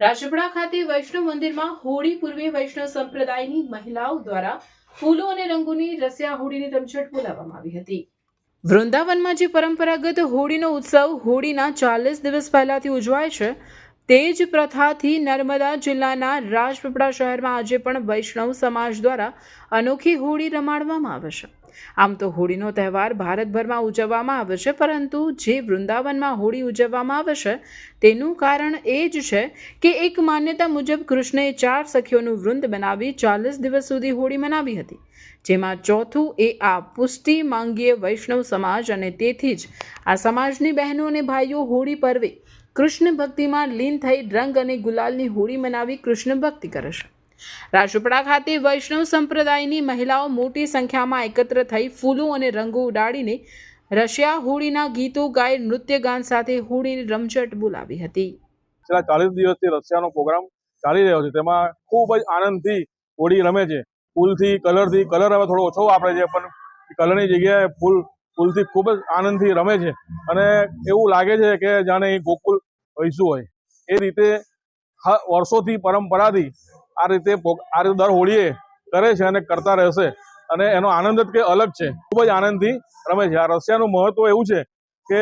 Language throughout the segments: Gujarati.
રાજપીપળા ખાતે વૈષ્ણવ મંદિરમાં હોળી પૂર્વે વૈષ્ણવ સંપ્રદાયની મહિલાઓ દ્વારા ફૂલો અને રંગોની રસિયા હોળીની રમઝટ બોલાવવામાં આવી હતી। વૃંદાવનમાં જે પરંપરાગત હોળીનો ઉત્સવ હોળીના 40 દિવસ પહેલાથી ઉજવાય છે, તે જ પ્રથાથી નર્મદા જિલ્લાના રાજપીપળા શહેરમાં આજે પણ વૈષ્ણવ સમાજ દ્વારા અનોખી હોળી રમાડવામાં આવે છે। આમ તો હોળીનો તહેવાર ભારતભરમાં ઉજવવામાં આવે છે, પરંતુ જે વૃંદાવનમાં હોળી ઉજવવામાં આવે છે તેનું કારણ એ જ છે કે એક માન્યતા મુજબ કૃષ્ણએ 4 સખીઓનું વૃંદ બનાવી 40 દિવસ સુધી હોળી મનાવી હતી, જેમાં ચોથું એ આ પુષ્ટિ માંગીય વૈષ્ણવ સમાજ, અને તેથી જ આ સમાજની બહેનો અને ભાઈઓ હોળી પર્વે કૃષ્ણ ભક્તિમાં લીન થઈ રંગ અને ગુલાલની હોળી મનાવી કૃષ્ણ ભક્તિ કરે છે। રાજપીપળા ખાતે વૈષ્ણવ સંપ્રદાયની મહિલાઓ મોટી સંખ્યામાં એકત્ર થઈ ફૂલો અને રંગો ઉડાડીને રશિયા હોળીના ગીતો ગાઈ નૃત્ય ગાન સાથે હોળીની રમઝટ બોલાવી હતી। છેલ્લા 40 દિવસથી રશિયાનો પ્રોગ્રામ ચાલી રહ્યો છે, તેમાં ખૂબ જ આનંદથી હોળી રમે છે। ફૂલથી કલર હવે થોડો ઓછો વાપરે છે, પણ કલરની જગ્યાએ ફૂલથી ખૂબ જ આનંદથી રમે છે અને એવું લાગે છે કે જાણે એ ગોકુળ વહીશું હોય। એ રીતે વર્ષોથી પરંપરાથી આ રીતે દર હોળીએ કરે છે અને કરતા રહેશે, અને એનો આનંદ જ કંઈ અલગ છે। ખૂબ જ આનંદથી રમે છે। આ રશિયાનું મહત્વ એવું છે કે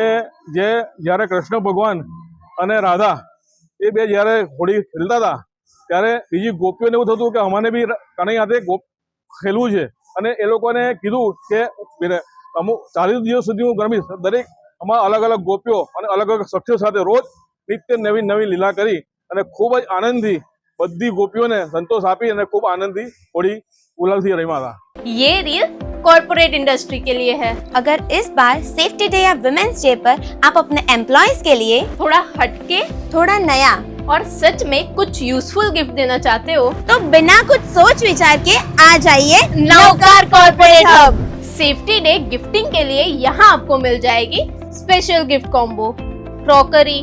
જ્યારે કૃષ્ણ ભગવાન અને રાધા એ બે જ્યારે હોળી ખેલતા હતા, ત્યારે બીજી ગોપીઓને એવું થતું કે અમારે બી કને હાથે ખેલવું છે, અને એ લોકોને કીધું કે અમુક 40 દિવસ સુધી હું રમીશ। દરેક અમારા અલગ અલગ ગોપીઓ અને અલગ અલગ સખીઓ સાથે રોજ નિત્ય નવી લીલા કરી અને ખૂબ જ આનંદથી બધી गोपियों ने संतोष आपी અને खूब आनंद थी होली गुलाल रही था। ये रील कॉर्पोरेट इंडस्ट्री के लिए है। अगर इस बार सेफ्टी डे या वुमेन्स डे पर आप अपने एम्प्लॉयज के लिए थोड़ा हटके, थोड़ा नया और सच में कुछ यूजफुल गिफ्ट देना चाहते हो, तो बिना कुछ सोच विचार के आ जाइए Navkar corporate hub. Safety day gifting के लिए यहाँ आपको मिल जाएगी special gift combo, crockery,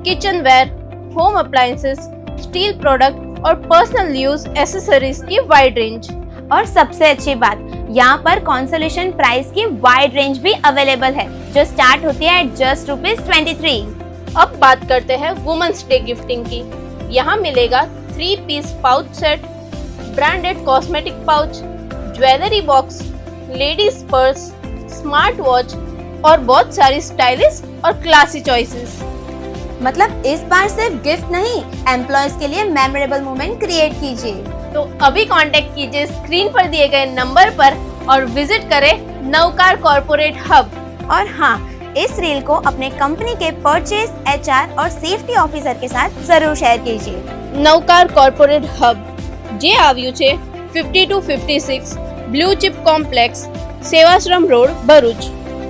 kitchenware, home appliances, steel product और पर्सनल यूज एसेसरीज की वाइड रेंज। और सबसे अच्छी बात, यहाँ पर कॉन्सोलेशन प्राइस की वाइड रेंज भी अवेलेबल है, जो स्टार्ट होती है एट जस्ट ₹23। अब बात करते हैं वुमेन्स डे गिफ्टिंग की। यहाँ मिलेगा 3 piece pouch set, branded cosmetic pouch, jewellery box, ladies purse, smart watch और बहुत सारी स्टाइलिश और क्लासी चॉइसेस। मतलब इस बार सिर्फ गिफ्ट नहीं, एम्प्लॉयज के लिए मेमोरेबल मोमेंट क्रिएट कीजिए। तो अभी कांटेक्ट कीजिए स्क्रीन पर दिए गए नंबर पर और विजिट करें नवकार कॉर्पोरेट हब। और हाँ, इस रील को अपने कंपनी के परचेज, HR और सेफ्टी ऑफिसर के साथ जरूर शेयर कीजिए। नवकार कॉर्पोरेट हब जे આવ્યું છે 5256 બ્લુ ચિપ કોમ્પ્લેક્સ, સેવાશ્રમ રોડ, ભરૂચ।